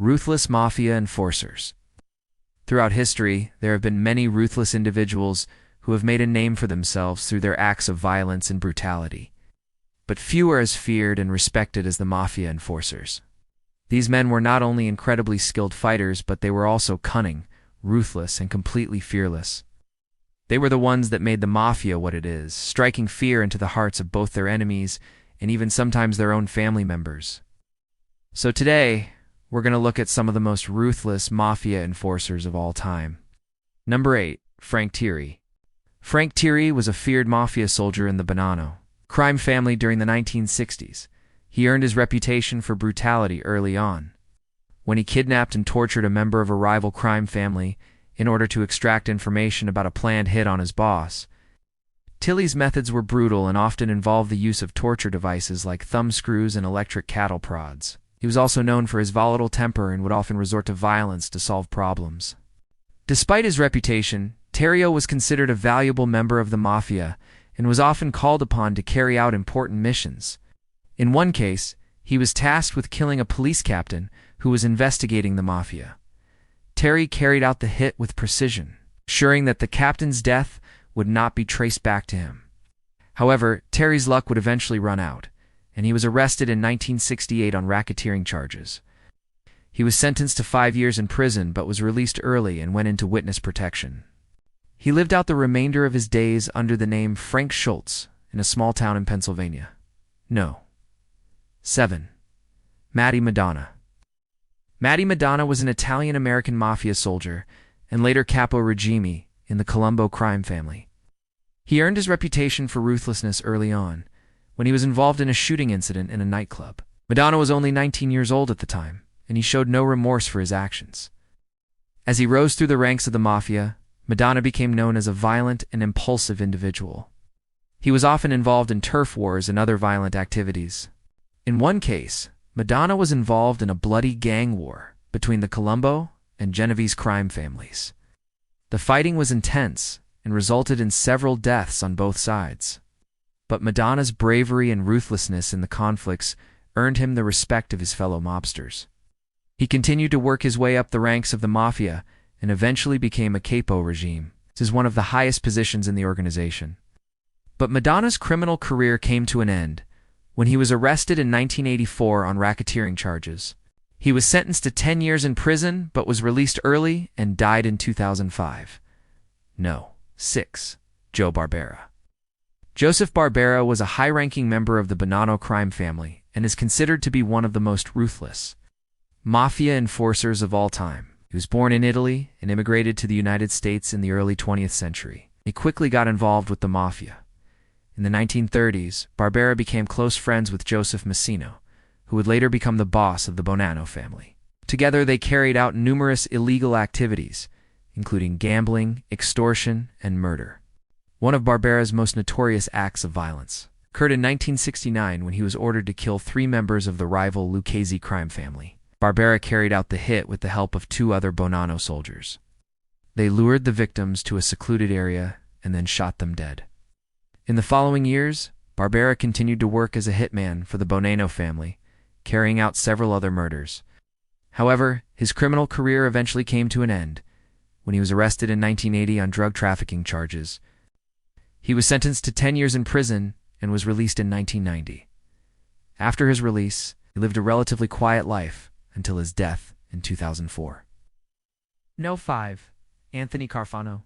Ruthless Mafia enforcers. Throughout history, there have been many ruthless individuals who have made a name for themselves through their acts of violence and brutality. But few are as feared and respected as the Mafia enforcers. These men were not only incredibly skilled fighters, but they were also cunning, ruthless, and completely fearless. They were the ones that made the Mafia what it is, striking fear into the hearts of both their enemies and even sometimes their own family members. So today, we're going to look at some of the most ruthless Mafia enforcers of all time. Number 8. Frank Thierry. Frank Thierry was a feared Mafia soldier in the Bonanno crime family during the 1960s. He earned his reputation for brutality early on, when he kidnapped and tortured a member of a rival crime family in order to extract information about a planned hit on his boss. Thierry's methods were brutal and often involved the use of torture devices like thumb screws and electric cattle prods. He was also known for his volatile temper and would often resort to violence to solve problems. Despite his reputation, Thierry was considered a valuable member of the Mafia and was often called upon to carry out important missions. In one case, he was tasked with killing a police captain who was investigating the Mafia. Thierry carried out the hit with precision, ensuring that the captain's death would not be traced back to him. However, Thierry's luck would eventually run out, and he was arrested in 1968 on racketeering charges. He was sentenced to 5 years in prison but was released early and went into witness protection. He lived out the remainder of his days under the name Frank Schultz in a small town in Pennsylvania. No. 7. Matty Madonna. Matty Madonna was an Italian-American Mafia soldier and later capo regime in the Colombo crime family. He earned his reputation for ruthlessness early on, when he was involved in a shooting incident in a nightclub. Madonna was only 19 years old at the time, and he showed no remorse for his actions. As he rose through the ranks of the Mafia, Madonna became known as a violent and impulsive individual. He was often involved in turf wars and other violent activities. In one case, Madonna was involved in a bloody gang war between the Colombo and Genovese crime families. The fighting was intense and resulted in several deaths on both sides. But Madonna's bravery and ruthlessness in the conflicts earned him the respect of his fellow mobsters. He continued to work his way up the ranks of the Mafia and eventually became a capo regime. This is one of the highest positions in the organization. But Madonna's criminal career came to an end when he was arrested in 1984 on racketeering charges. He was sentenced to 10 years in prison but was released early and died in 2005. No. 6. Joe Barbera. Joseph Barbera was a high-ranking member of the Bonanno crime family and is considered to be one of the most ruthless Mafia enforcers of all time. He was born in Italy and immigrated to the United States in the early 20th century. He quickly got involved with the Mafia. In the 1930s, Barbera became close friends with Joseph Massino, who would later become the boss of the Bonanno family. Together they carried out numerous illegal activities, including gambling, extortion, and murder. One of Barbera's most notorious acts of violence occurred in 1969 when he was ordered to kill 3 members of the rival Lucchese crime family. Barbera carried out the hit with the help of 2 other Bonanno soldiers. They lured the victims to a secluded area and then shot them dead. In the following years, Barbera continued to work as a hitman for the Bonanno family, carrying out several other murders. However, his criminal career eventually came to an end when he was arrested in 1980 on drug trafficking charges. He was sentenced to 10 years in prison and was released in 1990. After his release, he lived a relatively quiet life until his death in 2004. No. 5. Anthony Carfano.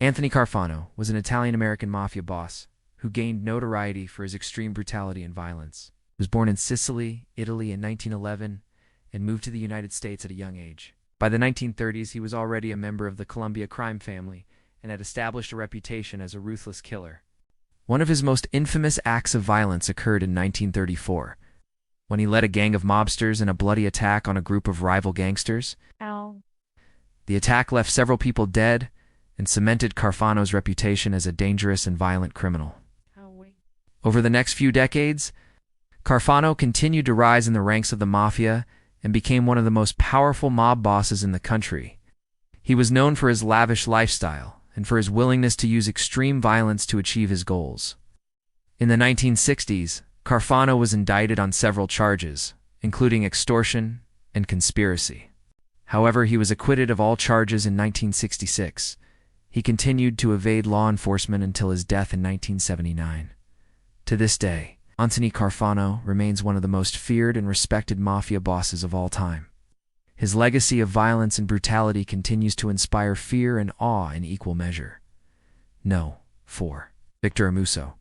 Anthony Carfano was an Italian-American mafia boss who gained notoriety for his extreme brutality and violence. He was born in Sicily, Italy in 1911 and moved to the United States at a young age. By the 1930s, he was already a member of the Colombia crime family and had established a reputation as a ruthless killer. One of his most infamous acts of violence occurred in 1934, when he led a gang of mobsters in a bloody attack on a group of rival gangsters. Ow. The attack left several people dead and cemented Carfano's reputation as a dangerous and violent criminal. Over the next few decades, Carfano continued to rise in the ranks of the Mafia and became one of the most powerful mob bosses in the country. He was known for his lavish lifestyle and for his willingness to use extreme violence to achieve his goals. In the 1960s, Carfano was indicted on several charges, including extortion and conspiracy. However, he was acquitted of all charges in 1966. He continued to evade law enforcement until his death in 1979. To this day, Anthony Carfano remains one of the most feared and respected mafia bosses of all time. His legacy of violence and brutality continues to inspire fear and awe in equal measure. No. 4. Victor Amuso.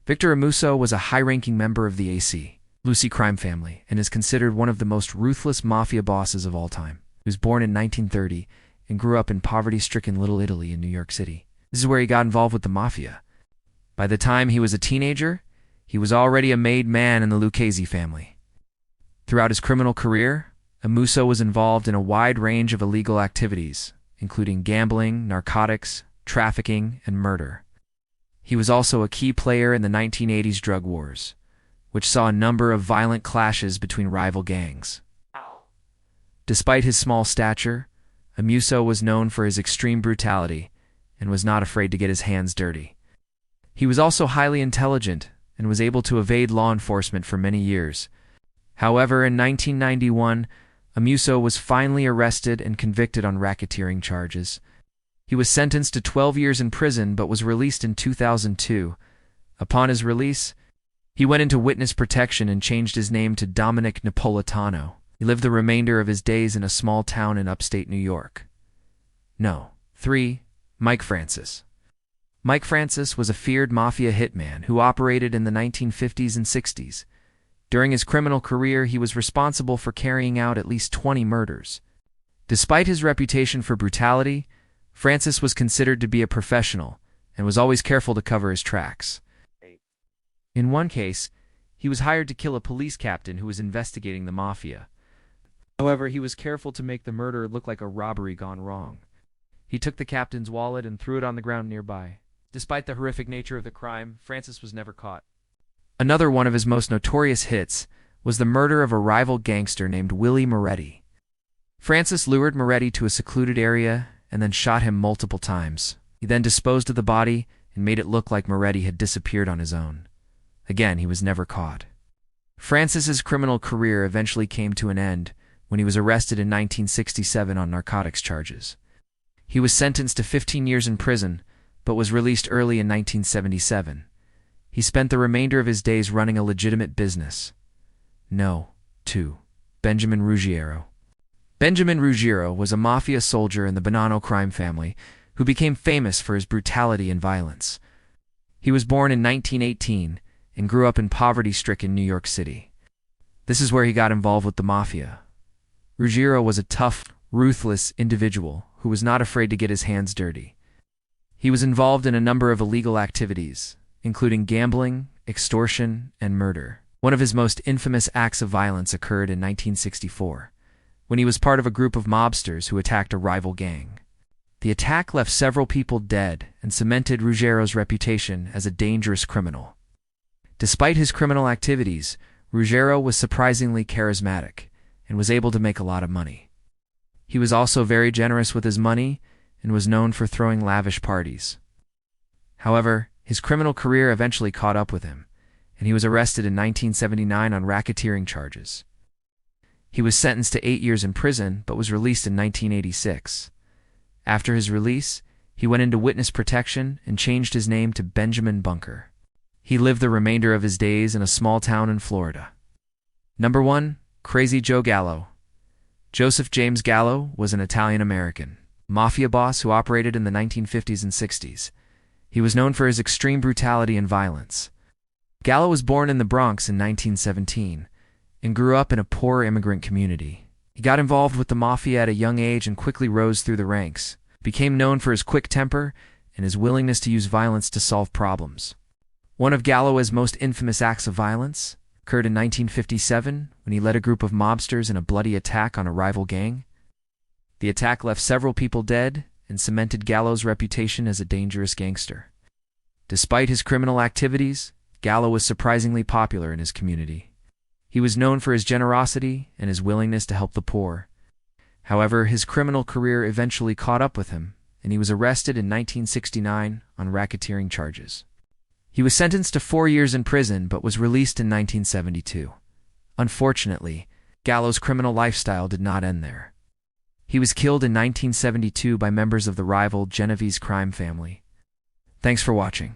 Victor Amuso was a high-ranking member of the AC, Lucy crime family, and is considered one of the most ruthless mafia bosses of all time. He was born in 1930 and grew up in poverty-stricken Little Italy in New York City. This is where he got involved with the mafia. By the time he was a teenager, he was already a made man in the Lucchese family. Throughout his criminal career, Amuso was involved in a wide range of illegal activities, including gambling, narcotics, trafficking, and murder. He was also a key player in the 1980s drug wars, which saw a number of violent clashes between rival gangs. Despite his small stature, Amuso was known for his extreme brutality and was not afraid to get his hands dirty. He was also highly intelligent and was able to evade law enforcement for many years. However, in 1991, Amuso was finally arrested and convicted on racketeering charges. He was sentenced to 12 years in prison but was released in 2002. Upon his release, he went into witness protection and changed his name to Dominic Napolitano. He lived the remainder of his days in a small town in upstate New York. No. 3. Mike Francis. Mike Francis was a feared mafia hitman who operated in the 1950s and 60s. During his criminal career, he was responsible for carrying out at least 20 murders. Despite his reputation for brutality, Francis was considered to be a professional and was always careful to cover his tracks. In one case, he was hired to kill a police captain who was investigating the mafia. However, he was careful to make the murder look like a robbery gone wrong. He took the captain's wallet and threw it on the ground nearby. Despite the horrific nature of the crime, Francis was never caught. Another one of his most notorious hits was the murder of a rival gangster named Willie Moretti. Francis lured Moretti to a secluded area and then shot him multiple times. He then disposed of the body and made it look like Moretti had disappeared on his own. Again, he was never caught. Francis's criminal career eventually came to an end when he was arrested in 1967 on narcotics charges. He was sentenced to 15 years in prison, but was released early in 1977. He spent the remainder of his days running a legitimate business. No. 2. Benjamin Ruggiero. Benjamin Ruggiero was a mafia soldier in the Bonanno crime family who became famous for his brutality and violence. He was born in 1918 and grew up in poverty-stricken New York City. This is where he got involved with the mafia. Ruggiero was a tough, ruthless individual who was not afraid to get his hands dirty. He was involved in a number of illegal activities, including gambling, extortion, and murder. One of his most infamous acts of violence occurred in 1964, when he was part of a group of mobsters who attacked a rival gang. The attack left several people dead and cemented Ruggiero's reputation as a dangerous criminal. Despite his criminal activities, Ruggiero was surprisingly charismatic and was able to make a lot of money. He was also very generous with his money and was known for throwing lavish parties. However, his criminal career eventually caught up with him, and he was arrested in 1979 on racketeering charges. He was sentenced to 8 years in prison but was released in 1986. After his release, he went into witness protection and changed his name to Benjamin Bunker. He lived the remainder of his days in a small town in Florida. Number 1. Crazy Joe Gallo. Joseph James Gallo was an Italian-American mafia boss who operated in the 1950s and 60s. He was known for his extreme brutality and violence. Gallo was born in the Bronx in 1917 and grew up in a poor immigrant community. He got involved with the mafia at a young age and quickly rose through the ranks, became known for his quick temper and his willingness to use violence to solve problems. One of Gallo's most infamous acts of violence occurred in 1957 when he led a group of mobsters in a bloody attack on a rival gang. The attack left several people dead and cemented Gallo's reputation as a dangerous gangster. Despite his criminal activities, Gallo was surprisingly popular in his community. He was known for his generosity and his willingness to help the poor. However, his criminal career eventually caught up with him, and he was arrested in 1969 on racketeering charges. He was sentenced to 4 years in prison but was released in 1972. Unfortunately, Gallo's criminal lifestyle did not end there. He was killed in 1972 by members of the rival Genovese crime family. Thanks for watching.